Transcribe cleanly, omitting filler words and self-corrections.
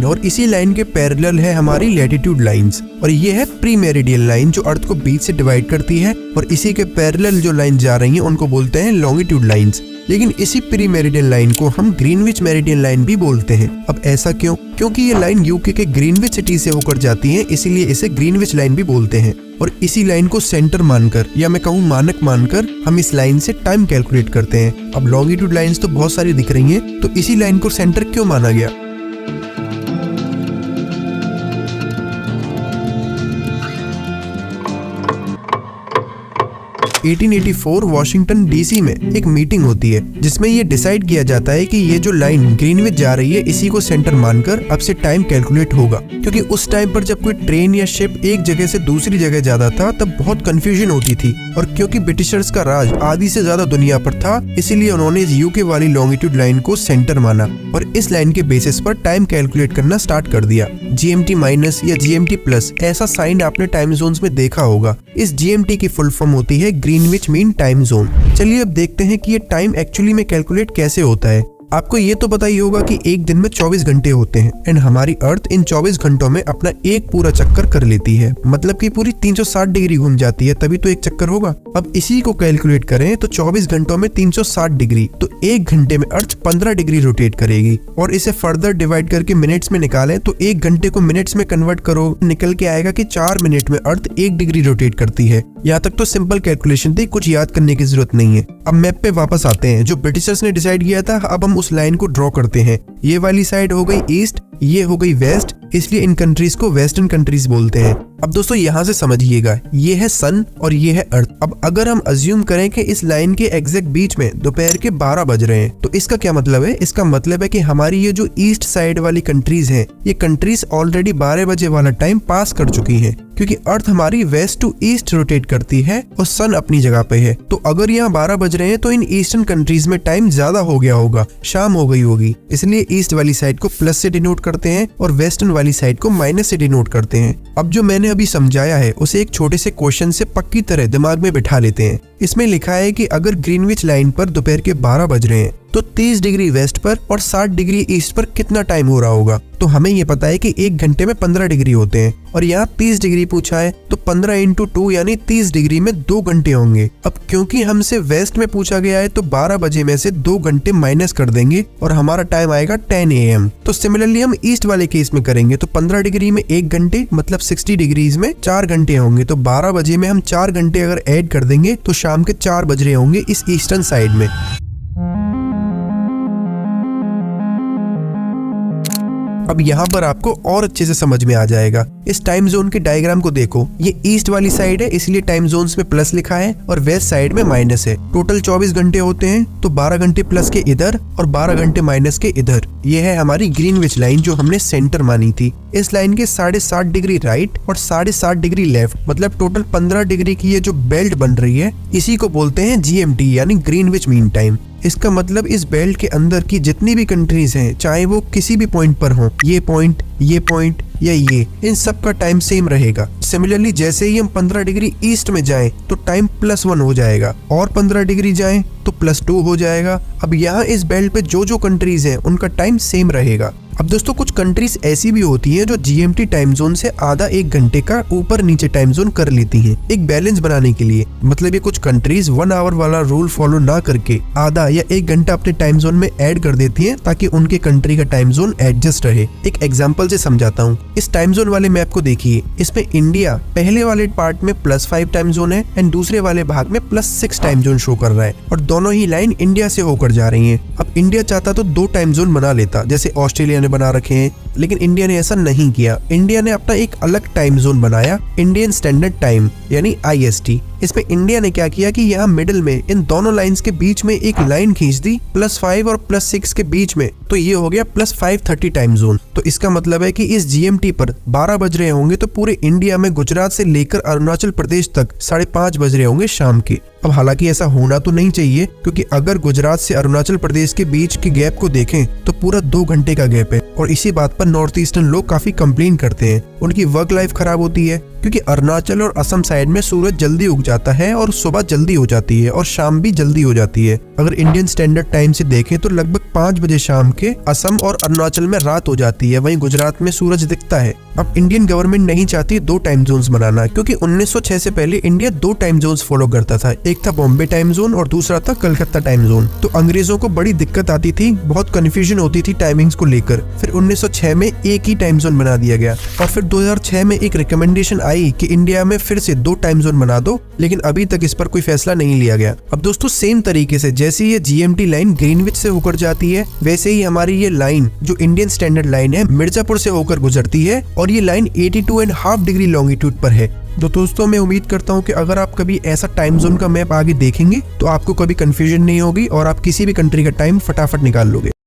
Line, और इसी line के पैरेलल है हमारी लैटिट्यूड लाइंस, और ये है प्री मेरिडियन लाइन जो अर्थ को बीच से डिवाइड करती है, और इसी के पैरेलल जो लाइन जा रही है उनको बोलते हैं लॉन्गिट्यूड लाइंस। लेकिन इसी प्री मेरिडियन लाइन को हम ग्रीनविच मेरिडियन लाइन भी बोलते हैं। अब ऐसा क्यों? क्योंकि ये लाइन यूके के ग्रीनविच सिटी से होकर जाती है, इसीलिए इसे ग्रीनविच लाइन भी बोलते हैं। और इसी लाइन को सेंटर मानकर, या मैं कहूँ मानक मानकर, हम इस लाइन से टाइम कैलकुलेट करते हैं। अब लॉन्गिट्यूड लाइंस तो बहुत सारी दिख रही हैं, तो इसी लाइन को सेंटर क्यों माना गया? 1884 वॉशिंगटन डीसी में एक मीटिंग होती है जिसमें ये डिसाइड किया जाता है कि ये जो लाइन ग्रीनविच जा रही है इसी को सेंटर मानकर अब से टाइम कैलकुलेट होगा। क्योंकि उस टाइम पर जब कोई ट्रेन या शिप एक जगह से दूसरी जगह जाता था तब बहुत कंफ्यूजन होती थी, और क्योंकि ब्रिटिशर्स का राज आधी से ज्यादा दुनिया पर था, इसीलिए उन्होंने इस यूके वाली लॉन्गिट्यूड लाइन को सेंटर माना और इस लाइन के बेसिस पर टाइम कैलकुलेट करना स्टार्ट कर दिया। GMT माइनस या GMT प्लस ऐसा साइन आपने टाइम जोन्स में देखा होगा। इस GMT की फुल फॉर्म होती है ग्रीनविच मीन टाइम जोन। चलिए अब देखते हैं कि ये टाइम एक्चुअली में कैलकुलेट कैसे होता है। आपको ये तो पता ही होगा कि एक दिन में 24 घंटे होते हैं एंड हमारी अर्थ इन 24 घंटों में अपना एक पूरा चक्कर कर लेती है, मतलब कि पूरी 360 डिग्री घूम जाती है, तभी तो एक चक्कर होगा। अब इसी को कैलकुलेट करें तो 24 घंटों में 360 डिग्री, तो एक घंटे में अर्थ 15 डिग्री रोटेट करेगी। और इसे फर्दर डिवाइड करके मिनट्स में निकालें तो एक घंटे को मिनट्स में कन्वर्ट करो, निकल के आएगा कि 4 मिनट में अर्थ 1 डिग्री रोटेट करती है। यहाँ तक तो सिंपल कैलकुलेशन थी, कुछ याद करने की जरूरत नहीं है। अब मैप पे वापस आते हैं। जो ब्रिटिशर्स ने डिसाइड किया था, अब हम उस लाइन को ड्रॉ करते हैं। ये वाली साइड हो गई ईस्ट, ये हो गई वेस्ट, इसलिए इन कंट्रीज को वेस्टर्न कंट्रीज बोलते हैं। अब दोस्तों यहाँ से समझिएगा, ये है सन और ये है अर्थ। अब अगर हम अज्यूम करें कि इस लाइन के एग्जैक्ट बीच में दोपहर के 12 बज रहे हैं, तो इसका क्या मतलब है? इसका मतलब है कि हमारी ये जो ईस्ट साइड वाली कंट्रीज हैं, ये कंट्रीज ऑलरेडी 12 बजे वाला टाइम पास कर चुकी हैं, क्योंकि अर्थ हमारी वेस्ट टू ईस्ट रोटेट करती है और सन अपनी जगह पे है। तो अगर यहाँ 12 बज रहे हैं तो इन ईस्टर्न कंट्रीज में टाइम ज्यादा हो गया होगा, शाम हो गई होगी, इसलिए ईस्ट वाली साइड को प्लस से डिनोट करते हैं और वेस्टर्न वाली साइड को माइनस से डिनोट करते हैं। अब जो मैंने अभी समझाया है उसे एक छोटे से क्वेश्चन से पक्की तरह दिमाग में बिठा लेते हैं। इसमें लिखा है कि अगर ग्रीनविच लाइन पर दोपहर के 12 बज रहे हैं तो 30 डिग्री वेस्ट पर और 60 डिग्री ईस्ट पर कितना टाइम हो रहा होगा। तो हमें ये पता है कि एक घंटे में 15 डिग्री होते हैं और यहाँ 30 डिग्री पूछा है, तो 15 × 2 यानी 30 डिग्री में 2 घंटे होंगे। अब क्योंकि हमसे वेस्ट में पूछा गया है तो 12 बजे में से 2 घंटे माइनस कर देंगे और हमारा टाइम आएगा 10 AM। तो सिमिलरली हम ईस्ट वाले केस में करेंगे तो 15 डिग्री में 1 घंटे मतलब 60 डिग्रीज में 4 घंटे होंगे। तो 12 बजे में हम 4 घंटे अगर ऐड कर देंगे तो शाम के 4 बज रहे होंगे इस ईस्टर्न साइड में। अब यहाँ पर आपको और अच्छे से समझ में आ जाएगा। इस टाइम जोन के डायग्राम को देखो, ये ईस्ट वाली साइड है इसलिए टाइम जोन्स में प्लस लिखा है और वेस्ट साइड में माइनस है। टोटल 24 घंटे होते हैं, तो 12 घंटे प्लस के इधर और 12 घंटे माइनस के इधर। ये है हमारी ग्रीनविच लाइन जो हमने सेंटर मानी थी। इस लाइन के 7.5 डिग्री राइट और 7.5 डिग्री लेफ्ट, मतलब टोटल 15 डिग्री की ये जो बेल्ट बन रही है, इसी को बोलते हैं GMT यानी ग्रीनविच मीन टाइम। इसका मतलब इस बेल्ट के अंदर की जितनी भी कंट्रीज हैं, चाहे वो किसी भी पॉइंट पर हों, ये पॉइंट या ये, इन सब का टाइम सेम रहेगा। सिमिलरली जैसे ही हम 15 डिग्री ईस्ट में जाएं तो टाइम +1 हो जाएगा और 15 डिग्री जाएं तो +2 हो जाएगा। अब यहाँ इस बेल्ट पे जो कंट्रीज हैं उनका टाइम सेम रहेगा। अब दोस्तों कुछ कंट्रीज ऐसी भी होती हैं जो GMT टाइम जोन से आधा 1 घंटे का ऊपर नीचे टाइम जोन कर लेती हैं, एक बैलेंस बनाने के लिए। मतलब ये कुछ कंट्रीज 1 आवर वाला रूल फॉलो ना करके आधा या 1 घंटा अपने टाइम जोन में ऐड कर देती हैं ताकि उनके कंट्री का टाइम जोन एडजस्ट रहे। एक एग्जांपल से समझाता हूँ। इस टाइम जोन वाले मैप को देखिए, इसमें इंडिया पहले वाले पार्ट में +5 टाइम जोन है एंड दूसरे वाले भाग में +6 टाइम जोन शो कर रहा है और दोनों ही लाइन इंडिया से होकर जा रही है। अब इंडिया चाहता तो 2 टाइम जोन बना लेता जैसे ऑस्ट्रेलिया ने बना रखे हैं, लेकिन इंडिया ने ऐसा नहीं किया। इंडिया ने अपना एक अलग टाइम जोन बनाया, इंडियन स्टैंडर्ड टाइम यानी IST। इसमें इंडिया ने क्या किया कि यहाँ मिडिल में इन दोनों लाइंस के बीच में एक लाइन खींच दी +5 और +6 के बीच में, तो ये हो गया +5:30 टाइम जोन। तो इसका मतलब है कि इस GMT पर 12 बज रहे होंगे तो पूरे इंडिया में गुजरात से लेकर अरुणाचल प्रदेश तक 5:30 बज रहे होंगे शाम के। अब हालांकि ऐसा होना तो नहीं चाहिए, क्योंकि अगर गुजरात से अरुणाचल प्रदेश के बीच के गैप को देखें तो पूरा 2 घंटे का गैप है और इसी बात पर नॉर्थ ईस्टर्न लोग काफी कंप्लेन करते हैं। उनकी वर्क लाइफ खराब होती है क्योंकि अरुणाचल और असम साइड में सूरज जल्दी उग जाता है और सुबह जल्दी हो जाती है और शाम भी जल्दी हो जाती है। अगर इंडियन स्टैंडर्ड टाइम से देखें तो लगभग 5 बजे शाम के असम और अरुणाचल में रात हो जाती है, वहीं गुजरात में सूरज दिखता है। अब इंडियन गवर्नमेंट नहीं चाहती 2 टाइम जोन्स बनाना, क्योंकि 1906 से पहले इंडिया 2 टाइम जोन्स फॉलो करता था। एक था बॉम्बे टाइम जोन और दूसरा था कलकत्ता टाइम जोन। तो अंग्रेजों को बड़ी दिक्कत आती थी, बहुत कंफ्यूजन होती थी टाइमिंग्स को लेकर। फिर 1906 में एक ही टाइम जोन बना दिया गया और फिर 2006 में एक रिकमेंडेशन आई कि इंडिया में फिर से 2 टाइम जोन बना दो, लेकिन अभी तक इस पर कोई फैसला नहीं लिया गया। अब दोस्तों सेम तरीके से जैसे ये जीएमटी लाइन ग्रीनविच से होकर जाती है, वैसे ही हमारी ये लाइन जो इंडियन स्टैंडर्ड लाइन है मिर्जापुर से होकर गुजरती है और ये लाइन 82.5 डिग्री लॉन्गिट्यूड पर है। तो दोस्तों मैं उम्मीद करता हूँ कि अगर आप कभी ऐसा टाइम जोन का मैप आगे देखेंगे तो आपको कभी कंफ्यूजन नहीं होगी और आप किसी भी कंट्री का टाइम फटाफट निकाल लोगे।